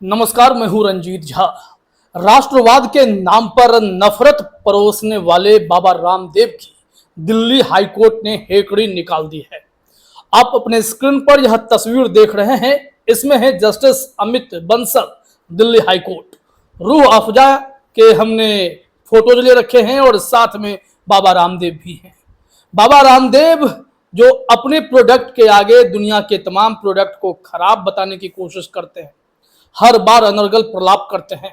नमस्कार, मैं हूं रंजीत झा। राष्ट्रवाद के नाम पर नफरत परोसने वाले बाबा रामदेव की दिल्ली हाईकोर्ट ने हेकड़ी निकाल दी है। आप अपने स्क्रीन पर यह तस्वीर देख रहे हैं, इसमें है जस्टिस अमित बंसल, दिल्ली हाईकोर्ट। रूह अफजा के हमने फोटोज ले रखे हैं और साथ में बाबा रामदेव भी हैं। बाबा रामदेव जो अपने प्रोडक्ट के आगे दुनिया के तमाम प्रोडक्ट को खराब बताने की कोशिश करते हैं, हर बार अनर्गल प्रलाप करते हैं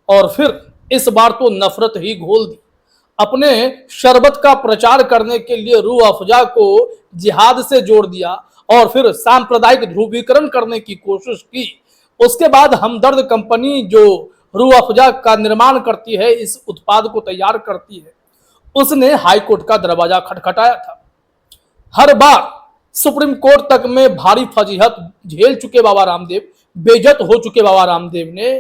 और फिर इस बार तो नफरत ही घोल दी। अपने शरबत का प्रचार करने के लिए रूह अफजा को जिहाद से जोड़ दिया और फिर सांप्रदायिक ध्रुवीकरण करने की कोशिश की। उसके बाद हमदर्द कंपनी जो रूह अफजा का निर्माण करती है, इस उत्पाद को तैयार करती है, उसने हाईकोर्ट का दरवाजा खटखटाया था। हर बार सुप्रीम कोर्ट तक में भारी फजीहत झेल चुके बाबा रामदेव, बेइज्जत हो चुके बाबा रामदेव ने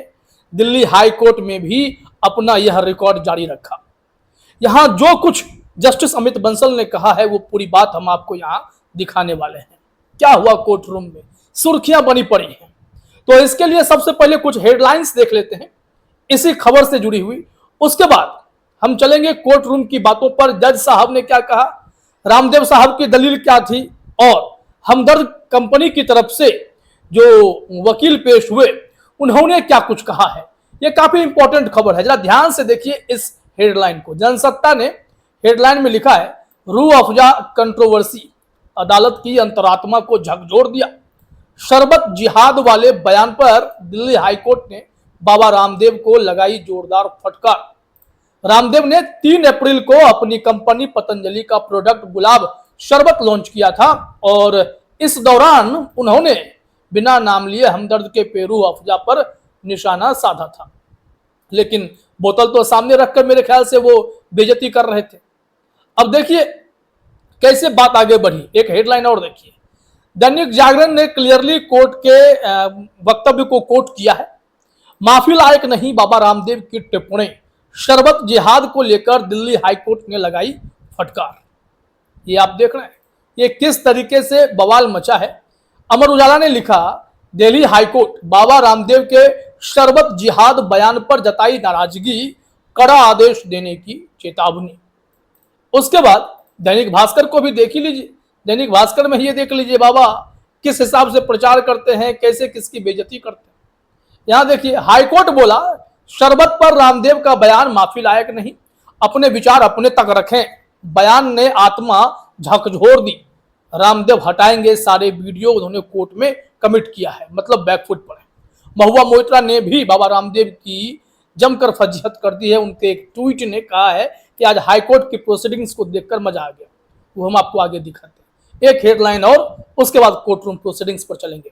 दिल्ली हाई कोर्ट में भी अपना यह रिकॉर्ड जारी रखा। यहां जो कुछ जस्टिस अमित बंसल ने कहा है वो पूरी बात हम आपको यहां दिखाने वाले हैं। क्या हुआ कोर्ट रूम में, सुर्खियां बनी पड़ी हैं। तो इसके लिए सबसे पहले कुछ हेडलाइंस देख लेते हैं इसी खबर से जुड़ी हुई। उसके बाद हम चलेंगे कोर्ट रूम की बातों पर। जज साहब ने क्या कहा, रामदेव साहब की दलील क्या थी और हमदर्द कंपनी की तरफ से जो वकील पेश हुए उन्होंने क्या कुछ कहा है। यह काफी इंपॉर्टेंट खबर है, जरा ध्यान से देखिए इस हेडलाइन को। जनसत्ता ने हेडलाइन में लिखा है, रूह अफजा कंट्रोवर्सी, अदालत की अंतरात्मा को झकझोर दिया। शरबत जिहाद वाले बयान पर दिल्ली हाईकोर्ट ने बाबा रामदेव को लगाई जोरदार फटकार। रामदेव ने 3 अप्रैल को अपनी कंपनी पतंजलि का प्रोडक्ट गुलाब शरबत लॉन्च किया था और इस दौरान उन्होंने बिना नाम लिए हमदर्द के पेरू अफजा पर निशाना साधा था, लेकिन बोतल तो सामने रखकर मेरे ख्याल से वो बेइज्जती कर रहे थे। अब देखिए कैसे बात आगे बढ़ी। एक हेडलाइन और देखिए, दैनिक जागरण ने क्लियरली कोर्ट के वक्तव्य को कोट किया है। माफी लायक नहीं बाबा रामदेव की टिप्पणी, शरबत जिहाद को लेकर दिल्ली हाईकोर्ट ने लगाई फटकार। ये आप देख रहे हैं ये किस तरीके से बवाल मचा है। अमर उजाला ने लिखा, दिल्ली हाईकोर्ट बाबा रामदेव के शरबत जिहाद बयान पर जताई नाराजगी, कड़ा आदेश देने की चेतावनी। उसके बाद दैनिक भास्कर को भी देख ही लीजिए। दैनिक भास्कर में ये देख लीजिए बाबा किस हिसाब से प्रचार करते हैं, कैसे किसकी बेइज्जती करते हैं। यहां देखिए, हाईकोर्ट बोला शरबत पर रामदेव का बयान माफी लायक नहीं, अपने विचार अपने तक रखें। बयान ने आत्मा झकझोर दी। रामदेव हटाएंगे सारे वीडियो, उन्होंने कोर्ट में कमिट किया है, मतलब बैकफुट पर है। महुआ मोइत्रा ने भी बाबा रामदेव की जमकर फजीहत कर दी है। उनके एक ट्वीट ने कहा है कि आज हाईकोर्ट की प्रोसीडिंग्स को देखकर मजा आ गया। वो हम आपको आगे दिखाते हैं। एक हेडलाइन और उसके बाद कोर्ट रूम प्रोसीडिंग्स पर चलेंगे।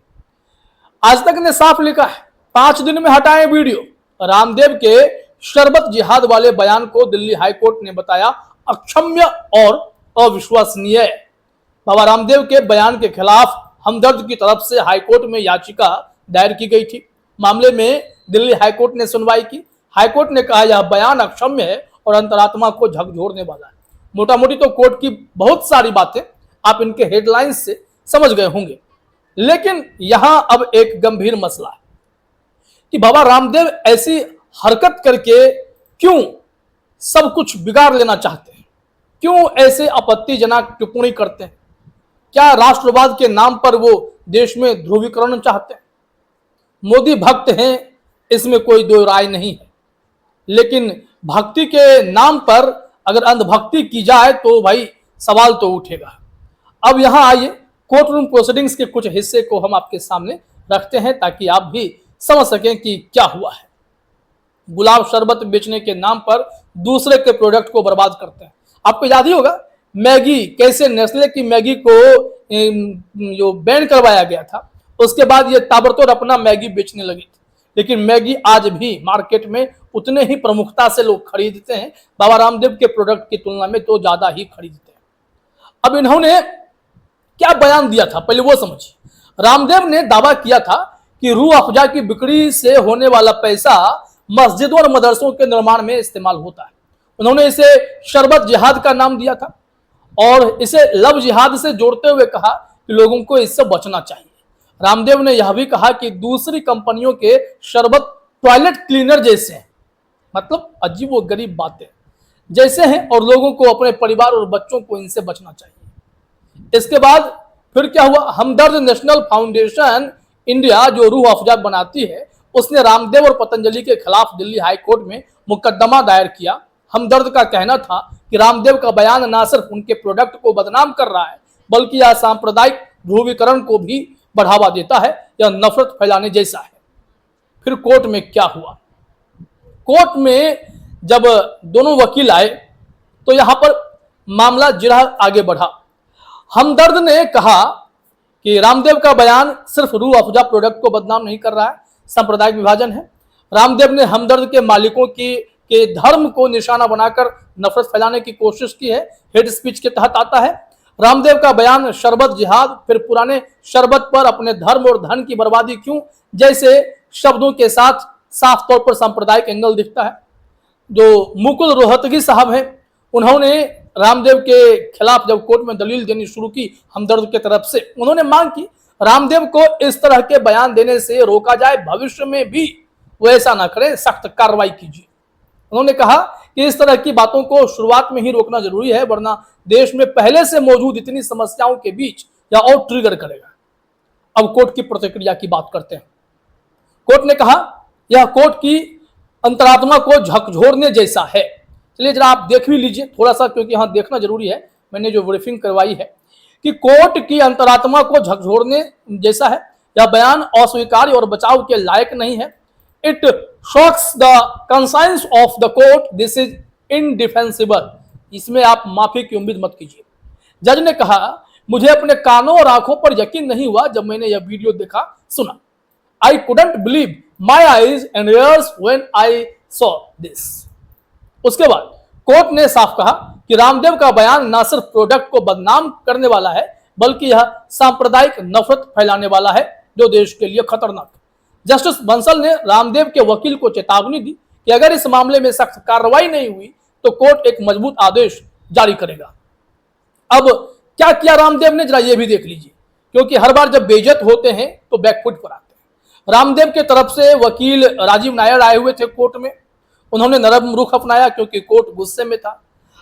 आज तक ने साफ लिखा है, 5 दिन में हटाएं वीडियो। रामदेव के शरबत जिहाद वाले बयान को दिल्ली हाईकोर्ट ने बताया अक्षम्य और अविश्वसनीय। बाबा रामदेव के बयान के खिलाफ हमदर्द की तरफ से हाईकोर्ट में याचिका दायर की गई थी। मामले में दिल्ली हाईकोर्ट ने सुनवाई की। हाईकोर्ट ने कहा यह बयान अक्षम्य है और अंतरात्मा को झकझोरने वाला है। मोटा मोटी तो कोर्ट की बहुत सारी बातें आप इनके हेडलाइंस से समझ गए होंगे, लेकिन यहां अब एक गंभीर मसला है कि बाबा रामदेव ऐसी हरकत करके क्यों सब कुछ बिगाड़ लेना चाहते हैं, क्यों ऐसे आपत्तिजनक टिप्पणी करते हैं। क्या राष्ट्रवाद के नाम पर वो देश में ध्रुवीकरण चाहते हैं? मोदी भक्त हैं, इसमें कोई दो राय नहीं है, लेकिन भक्ति के नाम पर अगर अंधभक्ति की जाए तो भाई सवाल तो उठेगा। अब यहां आइए, कोर्ट रूम प्रोसीडिंग्स के कुछ हिस्से को हम आपके सामने रखते हैं ताकि आप भी समझ सकें कि क्या हुआ है। गुलाब शरबत बेचने के नाम पर दूसरे के प्रोडक्ट को बर्बाद करते हैं। आपको याद ही होगा मैगी, कैसे नेस्ले की मैगी को जो बैन करवाया गया था, उसके बाद ये ताबड़तोड़ अपना मैगी बेचने लगी थी। लेकिन मैगी आज भी मार्केट में उतने ही प्रमुखता से लोग खरीदते हैं, बाबा रामदेव के प्रोडक्ट की तुलना में तो ज्यादा ही खरीदते हैं। अब इन्होंने क्या बयान दिया था पहले वो समझिए। रामदेव ने दावा किया था कि रूह अफजा की बिक्री से होने वाला पैसा मस्जिदों और मदरसों के निर्माण में इस्तेमाल होता है। उन्होंने इसे शरबत जिहाद का नाम दिया था और इसे लव जिहाद से जोड़ते हुए कहा कि लोगों को इससे बचना चाहिए। रामदेव ने यह भी कहा कि दूसरी कंपनियों के शरबत टॉयलेट क्लीनर जैसे हैं, मतलब अजीब व गरीब बातें जैसे हैं, और लोगों को अपने परिवार और बच्चों को इनसे बचना चाहिए। इसके बाद फिर क्या हुआ, हमदर्द नेशनल फाउंडेशन इंडिया जो रूह अफ़ज़ा बनाती है, उसने रामदेव और पतंजलि के खिलाफ दिल्ली हाई कोर्ट में मुकदमा दायर किया। हमदर्द का कहना था कि रामदेव का बयान न सिर्फ उनके प्रोडक्ट को बदनाम कर रहा है, बल्कि यह सांप्रदायिक ध्रुवीकरण को भी बढ़ावा देता है, यह नफरत फैलाने जैसा है। फिर कोर्ट में क्या हुआ, कोर्ट में जब दोनों वकील आए तो यहां पर मामला जिरह आगे बढ़ा। हमदर्द ने कहा कि रामदेव का बयान सिर्फ रूह अफ़ज़ा प्रोडक्ट को बदनाम नहीं कर रहा है, सांप्रदायिक विभाजन है। रामदेव ने हमदर्द के मालिकों के धर्म को निशाना बनाकर नफरत फैलाने की कोशिश की है, हेट स्पीच के तहत आता है। रामदेव का बयान शरबत जिहाद, फिर पुराने शरबत पर अपने धर्म और धन की बर्बादी क्यों जैसे शब्दों के साथ साफ तौर पर सांप्रदायिक एंगल दिखता है। जो मुकुल रोहतगी साहब हैं, उन्होंने रामदेव के खिलाफ जब कोर्ट में दलील देनी शुरू की हमदर्द के तरफ से, उन्होंने मांग की रामदेव को इस तरह के बयान देने से रोका जाए, भविष्य में भी वो ऐसा ना करें, सख्त कार्रवाई कीजिए। उन्होंने कहा कि इस तरह की बातों को शुरुआत में ही रोकना जरूरी है, वरना देश में पहले से मौजूद इतनी समस्याओं के बीच यह और ट्रिगर करेगा। अब कोर्ट की प्रतिक्रिया की बात करते हैं। कोर्ट ने कहा यह कोर्ट की अंतरात्मा को झकझोरने जैसा है। चलिए जरा आप देख भी लीजिए थोड़ा सा, क्योंकि यहाँ देखना जरूरी है। मैंने जो ब्रीफिंग करवाई है कि कोर्ट की अंतरात्मा को झकझोरने जैसा है, यह बयान अस्वीकार्य और बचाव के लायक नहीं है। It shocks the conscience of the court, this is indefensible. इसमें आप माफी की उम्मीद मत कीजिए। जज ने कहा मुझे अपने कानों और आंखों पर यकीन नहीं हुआ जब मैंने यह वीडियो देखा सुना। I couldn't believe my eyes and years when I saw this. उसके बाद कोर्ट ने साफ कहा कि रामदेव का बयान न सिर्फ प्रोडक्ट को बदनाम करने वाला है, बल्कि यह सांप्रदायिक नफरत फैलाने वाला है, जो देश के लिए खतरनाक है। जस्टिस बंसल ने रामदेव के वकील को चेतावनी दी कि अगर इस मामले में सख्त कार्रवाई नहीं हुई तो कोर्ट एक मजबूत आदेश जारी करेगा। अब क्या किया रामदेव ने, जरा ये भी देख लीजिए, क्योंकि हर बार जब बेइज्जत होते हैं तो बैकफुट पर आते हैं। रामदेव के तरफ से वकील राजीव नायर आए हुए थे कोर्ट में। उन्होंने नरम रुख अपनाया क्योंकि कोर्ट गुस्से में था।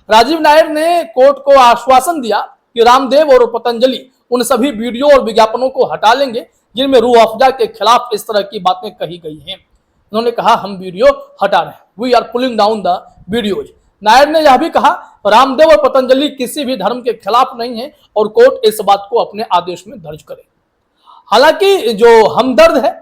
राजीव नायर ने कोर्ट को आश्वासन दिया कि रामदेव और पतंजलि उन सभी वीडियो और विज्ञापनों को हटा लेंगे जिनमें रूह अफ़ज़ा के खिलाफ इस तरह की बातें कही गई हैं। उन्होंने कहा हम वीडियो हटा रहे हैं, we are pulling down the videos. Nair ने यह भी कहा रामदेव और पतंजलि किसी भी धर्म के खिलाफ नहीं है और कोर्ट इस बात को अपने आदेश में दर्ज करे। हालांकि जो हमदर्द है,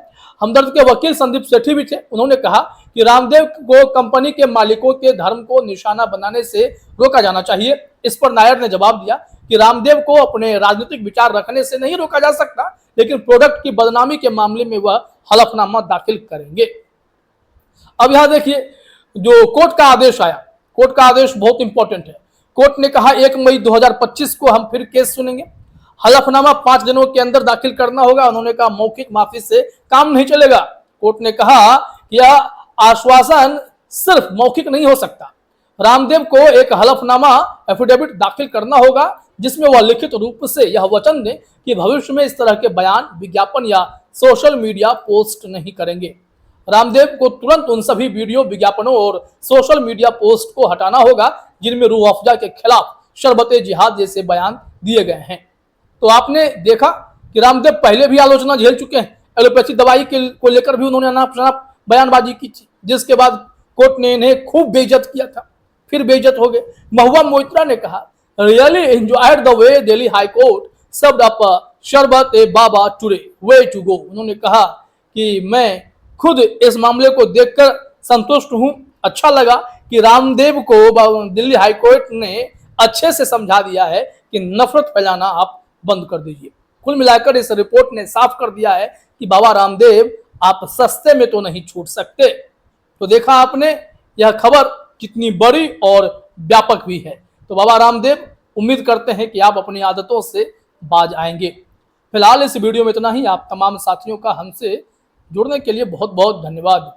हमदर्द के वकील संदीप सेठी भी थे। उन्होंने कहा कि रामदेव को कंपनी के मालिकों के धर्म को निशाना बनाने से रोका जाना चाहिए। इस पर नायर ने जवाब दिया कि रामदेव को अपने राजनीतिक विचार रखने से नहीं रोका जा सकता, लेकिन प्रोडक्ट की बदनामी के मामले में वह हलफनामा दाखिल करेंगे। अब यहां देखिए जो कोर्ट का आदेश आया, कोर्ट का आदेश बहुत इंपॉर्टेंट है। कोर्ट ने कहा 1 मई 2025 को हम फिर केस सुनेंगे। हलफनामा 5 दिनों के अंदर दाखिल करना होगा। उन्होंने कहा मौखिक माफी से काम नहीं चलेगा। कोर्ट ने कहा कि यह आश्वासन सिर्फ मौखिक नहीं हो सकता। रामदेव को एक हलफनामा एफिडेविट दाखिल करना होगा जिसमें वह लिखित रूप से यह वचन दें कि भविष्य में इस तरह के बयान, विज्ञापन या सोशल मीडिया पोस्ट नहीं करेंगे। रामदेव को तुरंत उन सभी वीडियो, विज्ञापनों और सोशल मीडिया पोस्ट को हटाना होगा जिनमें रूह अफ़ज़ा के खिलाफ शरबत जिहाद जैसे बयान दिए गए हैं। तो आपने देखा कि रामदेव पहले भी आलोचना झेल चुके हैं। एलोपैथी दवाई को लेकर भी उन्होंने अनाप बयानबाजी की थी, जिसके बाद कोर्ट ने इन्हें खूब बेइज्जत किया था, फिर बेइज्जत हो गए। महुआ मोइत्रा ने कहा really enjoyed the way Delhi high court served up शरबत ए बाबा टुडे, वे टू गो। उन्होंने कहा कि मैं खुद इस मामले को देखकर संतुष्ट हूं। अच्छा लगा कि रामदेव को दिल्ली हाई कोर्ट ने अच्छे से समझा दिया है कि नफरत फैलाना आप बंद कर दीजिए। कुल मिलाकर इस रिपोर्ट ने साफ कर दिया है कि बाबा रामदेव आप सस्ते में तो नहीं छूट सकते। तो देखा आपने यह खबर कितनी बड़ी और व्यापक भी है। तो बाबा रामदेव उम्मीद करते हैं कि आप अपनी आदतों से बाज आएंगे। फिलहाल इस वीडियो में इतना ही। आप तमाम साथियों का हमसे जुड़ने के लिए बहुत बहुत धन्यवाद।